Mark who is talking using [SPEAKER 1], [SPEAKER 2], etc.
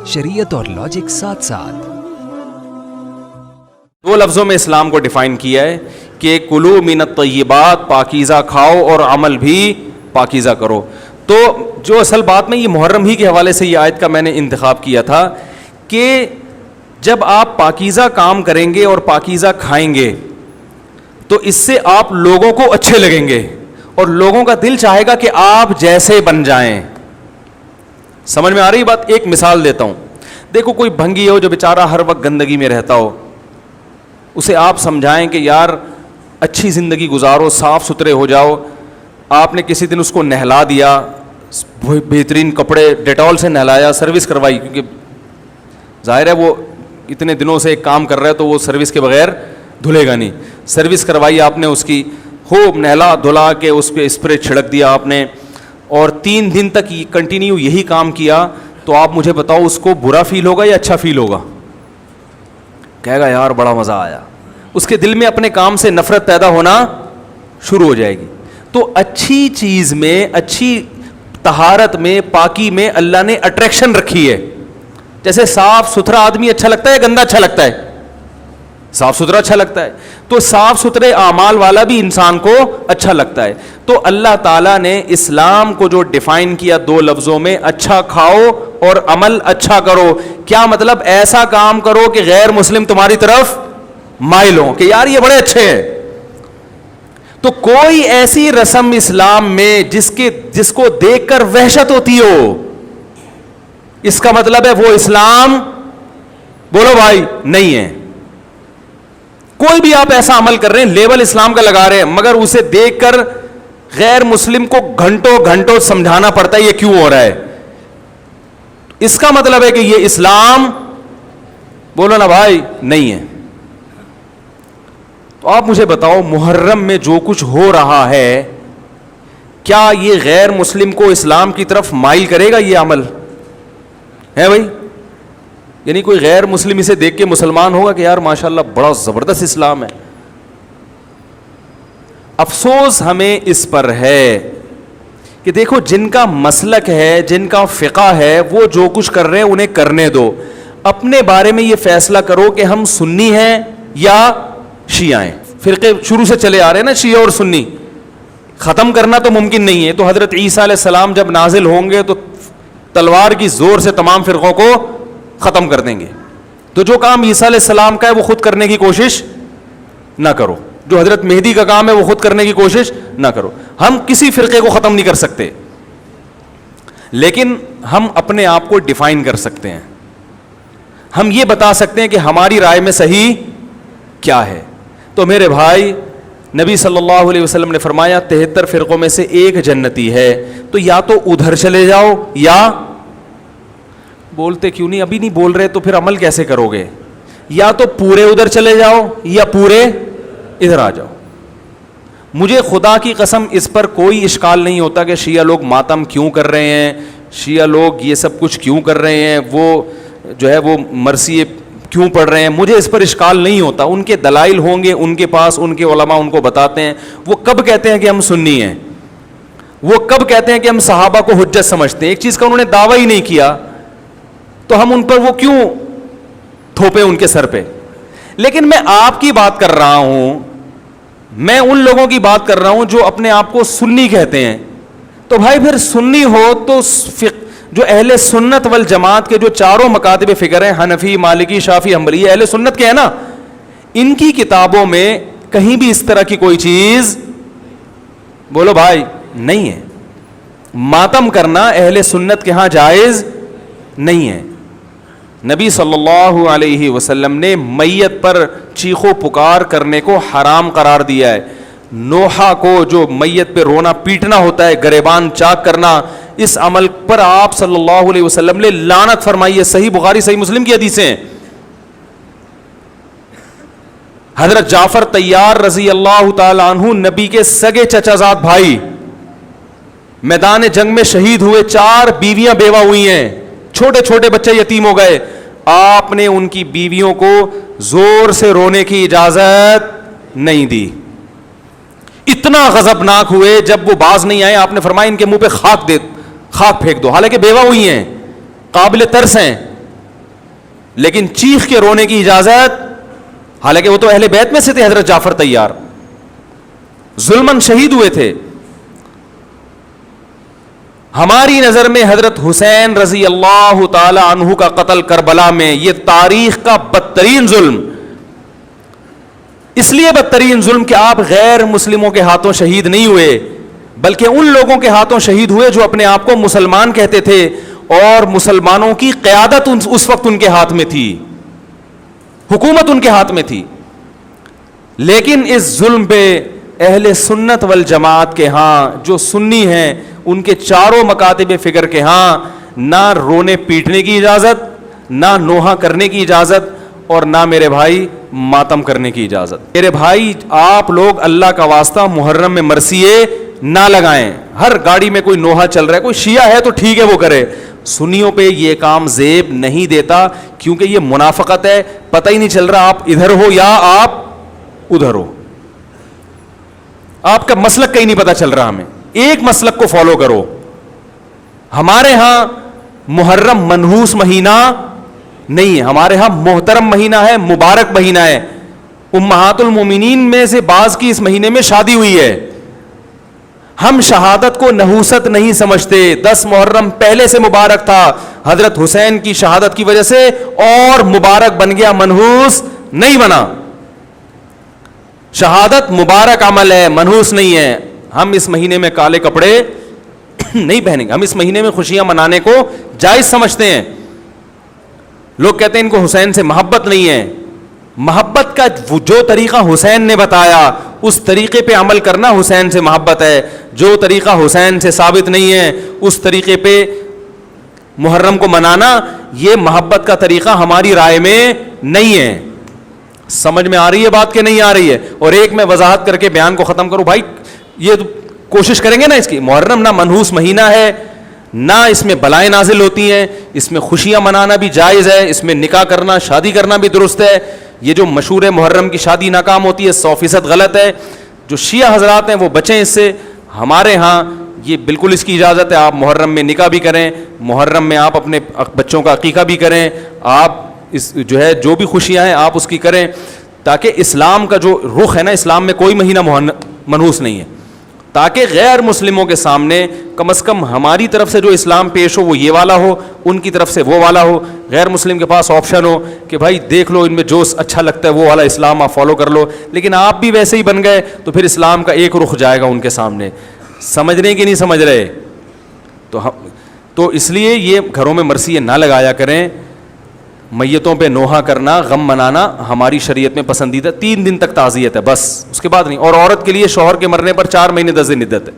[SPEAKER 1] शरीयत और लॉजिक साथ साथ।
[SPEAKER 2] दो लफ्ज़ों में इस्लाम को डिफाइन किया है कि कुलू मिनत तय्यबात, पाकीज़ा खाओ और अमल भी पाकीज़ा करो। तो जो असल बात में ये मुहर्रम ही के हवाले से ये आयत का मैंने इंतखाब किया था कि जब आप पाकीज़ा काम करेंगे और पाकीज़ा खाएंगे तो इससे आप लोगों को अच्छे लगेंगे और लोगों का दिल चाहेगा कि आप जैसे बन जाएं। समझ में आ रही बात? एक मिसाल देता हूं। देखो, कोई भंगी हो जो बेचारा हर वक्त गंदगी में रहता हो, उसे आप समझाएं कि यार अच्छी ज़िंदगी गुजारो, साफ़ सुथरे हो जाओ। आपने किसी दिन उसको नहला दिया, बेहतरीन कपड़े डेटॉल से नहलाया, सर्विस करवाई, क्योंकि जाहिर है वो इतने दिनों से एक काम कर रहा है तो वो सर्विस के बगैर धुलेगा नहीं। सर्विस करवाई आपने उसकी, खूब नहला धुला के उस पर स्प्रे छिड़क दिया आपने, और 3 दिन तक कंटिन्यू यही काम किया, तो आप मुझे बताओ उसको बुरा फील होगा या अच्छा फील होगा? कहेगा यार बड़ा मज़ा आया। उसके दिल में अपने काम से नफरत पैदा होना शुरू हो जाएगी। तो अच्छी चीज़ में, अच्छी तहारत में, पाकी में अल्लाह ने अट्रैक्शन रखी है। जैसे साफ सुथरा आदमी अच्छा लगता है, गंदा अच्छा लगता है? साफ सुथरा अच्छा लगता है। तो साफ सुथरे आमाल वाला भी इंसान को अच्छा लगता है। तो अल्लाह ताला ने इस्लाम को जो डिफाइन किया 2 लफ्जों में, अच्छा खाओ और अमल अच्छा करो। क्या मतलब? ऐसा काम करो कि गैर मुस्लिम तुम्हारी तरफ माइल हो कि यार ये बड़े अच्छे हैं। तो कोई ऐसी रस्म इस्लाम में जिसको देखकर वहशत होती हो, इसका मतलब है वो इस्लाम, बोलो भाई, नहीं है। कोई भी आप ऐसा अमल कर रहे हैं, लेबल इस्लाम का लगा रहे हैं, मगर उसे देखकर गैर मुस्लिम को घंटों घंटों समझाना पड़ता है ये क्यों हो रहा है, इसका मतलब है कि ये इस्लाम, बोलो ना भाई, नहीं है। तो आप मुझे बताओ, मुहर्रम में जो कुछ हो रहा है, क्या ये गैर मुस्लिम को इस्लाम की तरफ माइल करेगा? ये अमल है भाई? यानी कोई गैर मुस्लिम इसे देख के मुसलमान होगा कि यार माशाल्लाह बड़ा ज़बरदस्त इस्लाम है? अफसोस हमें इस पर है कि देखो, जिनका मसलक है, जिनका फ़िक़ा है, वो जो कुछ कर रहे हैं उन्हें करने दो। अपने बारे में ये फैसला करो कि हम सुन्नी हैं या शिया हैं। फ़िरक़े शुरू से चले आ रहे हैं ना, शिया और सुन्नी, ख़त्म करना तो मुमकिन नहीं है। तो हज़रत ईसा अलैहिस्सलाम जब नाजिल होंगे तो तलवार की ज़ोर से तमाम फ़िरक़ों को ख़त्म कर देंगे। तो जो काम ईसा अलैहिस्सलाम का है वो खुद करने की कोशिश ना करो, जो हज़रत मेहदी का काम है वो खुद करने की कोशिश ना करो। हम किसी फ़िरक़े को ख़त्म नहीं कर सकते, लेकिन हम अपने आप को डिफ़ाइन कर सकते हैं। हम ये बता सकते हैं कि हमारी राय में सही क्या है। तो मेरे भाई, नबी सल्लल्लाहु अलैहि वसल्लम ने फरमाया 73 फ़िरक़ों में से एक जन्नती है। तो या तो उधर चले जाओ, या बोलते क्यों नहीं, अभी नहीं बोल रहे तो फिर अमल कैसे करोगे? या तो पूरे उधर चले जाओ या पूरे इधर आ जाओ। मुझे खुदा की कसम इस पर कोई इश्काल नहीं होता कि शिया लोग मातम क्यों कर रहे हैं, शिया लोग ये सब कुछ क्यों कर रहे हैं, वो जो है वो मरसी क्यों पढ़ रहे हैं। मुझे इस पर इश्काल नहीं होता। उनके दलाइल होंगे उनके पास, उनके उलमा उनको बताते हैं। वो कब कहते हैं कि हम सुन्नी हैं? वो कब कहते हैं कि हम सहाबा को हुज्जत समझते हैं? एक चीज़ का उन्होंने दावा ही नहीं किया, तो हम उन पर वो क्यों थोपे उनके सर पे? लेकिन मैं आपकी बात कर रहा हूं, मैं उन लोगों की बात कर रहा हूं जो अपने आप को सुन्नी कहते हैं। तो भाई फिर सुन्नी हो तो जो अहले सुन्नत वल जमात के जो चारों मकातिब फिक्र हैं, हनफी, मालिकी, शाफी, हम्बली, अहले सुन्नत के हैं ना, इनकी किताबों में कहीं भी इस तरह की कोई चीज, बोलो भाई, नहीं है। मातम करना अहले सुन्नत के यहां जायज नहीं है। नबी सल्लल्लाहु अलैहि वसल्लम ने मैयत पर चीखो पुकार करने को हराम करार दिया है। नोहा को, जो मैयत पे रोना पीटना होता है, गरेबान चाक करना, इस अमल पर आप सल्लल्लाहु अलैहि वसल्लम ने लानत फरमाई है। सही बुखारी, सही मुस्लिम की हदीसें हैं। हजरत जाफर तैयार रजी अल्लाह ताला अन्हु, नबी के सगे चचाजाद भाई, मैदान जंग में शहीद हुए। 4 बीवियां बेवा हुई हैं, छोटे छोटे बच्चे यतीम हो गए। आपने उनकी बीवियों को जोर से रोने की इजाजत नहीं दी। इतना गजबनाक हुए, जब वो बाज नहीं आए, आपने फरमाया इनके मुंह पे खाक फेंक दो। हालांकि बेवा हुई हैं, काबिल तरस हैं, لیکن چیخ کے رونے کی اجازت, حالانکہ وہ تو اہل بیت میں سے تھے, حضرت جعفر طیار ظلمن شہید ہوئے تھے. ہماری نظر میں حضرت حسین رضی اللہ تعالی عنہ کا قتل کربلا میں یہ تاریخ کا بدترین ظلم, اس لیے بدترین ظلم کہ آپ غیر مسلموں کے ہاتھوں شہید نہیں ہوئے, بلکہ ان لوگوں کے ہاتھوں شہید ہوئے جو اپنے آپ کو مسلمان کہتے تھے, اور مسلمانوں کی قیادت اس وقت ان کے ہاتھ میں تھی, حکومت ان کے ہاتھ میں تھی. لیکن اس ظلم پہ اہل سنت والجماعت کے ہاں, جو سنی ہیں, ان کے چاروں مکاتب فکر کے ہاں نہ رونے پیٹنے کی اجازت, نہ نوحہ کرنے کی اجازت, اور نہ میرے بھائی ماتم کرنے کی اجازت. میرے بھائی آپ لوگ اللہ کا واسطہ محرم میں مرثیے نہ لگائیں. ہر گاڑی میں کوئی نوحہ چل رہا ہے, کوئی شیعہ ہے تو ٹھیک ہے وہ کرے, سنیوں پہ یہ کام زیب نہیں دیتا, کیونکہ یہ منافقت ہے. پتہ ہی نہیں چل رہا آپ ادھر ہو یا آپ ادھر ہو, آپ کا مسلک کہیں نہیں پتا چل رہا. ہمیں ایک مسلک کو فالو کرو. ہمارے ہاں محرم منحوس مہینہ نہیں ہے, ہمارے ہاں محترم مہینہ ہے, مبارک مہینہ ہے. امہات المومنین میں سے بعض کی اس مہینے میں شادی ہوئی ہے. ہم شہادت کو نحوست نہیں سمجھتے. 10 محرم پہلے سے مبارک تھا, حضرت حسین کی شہادت کی وجہ سے اور مبارک بن گیا, منحوس نہیں بنا. شہادت مبارک عمل ہے, منحوس نہیں ہے. ہم اس مہینے میں کالے کپڑے نہیں پہنیں گے, ہم اس مہینے میں خوشیاں منانے کو جائز سمجھتے ہیں. لوگ کہتے ہیں ان کو حسین سے محبت نہیں ہے. محبت کا جو طریقہ حسین نے بتایا اس طریقے پہ عمل کرنا حسین سے محبت ہے. جو طریقہ حسین سے ثابت نہیں ہے اس طریقے پہ محرم کو منانا یہ محبت کا طریقہ ہماری رائے میں نہیں ہے. سمجھ میں آ رہی ہے بات کہ نہیں آ رہی ہے؟ اور ایک میں وضاحت کر کے بیان کو ختم کروں. بھائی یہ کوشش کریں گے نا اس کی, محرم نہ منحوس مہینہ ہے, نہ اس میں بلائیں نازل ہوتی ہیں, اس میں خوشیاں منانا بھی جائز ہے, اس میں نکاح کرنا شادی کرنا بھی درست ہے. یہ جو مشہور ہے محرم کی شادی ناکام ہوتی ہے 100% غلط ہے. جو شیعہ حضرات ہیں وہ بچیں اس سے. ہمارے ہاں یہ بالکل اس کی اجازت ہے, آپ محرم میں نکاح بھی کریں, محرم میں آپ اپنے بچوں کا عقیقہ بھی کریں, آپ اس جو ہے جو بھی خوشیاں ہیں آپ اس کی کریں, تاکہ اسلام کا جو رخ ہے نا, اسلام میں کوئی مہینہ منحوس نہیں ہے, تاکہ غیر مسلموں کے سامنے کم از کم ہماری طرف سے جو اسلام پیش ہو وہ یہ والا ہو, ان کی طرف سے وہ والا ہو. غیر مسلم کے پاس آپشن ہو کہ بھائی دیکھ لو ان میں جو اچھا لگتا ہے وہ والا اسلام آپ فالو کر لو, لیکن آپ بھی ویسے ہی بن گئے تو پھر اسلام کا ایک رخ جائے گا ان کے سامنے. سمجھ رہے کہ نہیں سمجھ رہے؟ تو اس لیے یہ گھروں میں مرثیے نہ لگایا کریں. میتوں پہ نوحہ کرنا, غم منانا ہماری شریعت میں پسندیدہ. 3 دن تک تعزیت ہے بس, اس کے بعد نہیں. اور عورت کے لیے شوہر کے مرنے پر 4 مہینے 10 دن عدت ہے.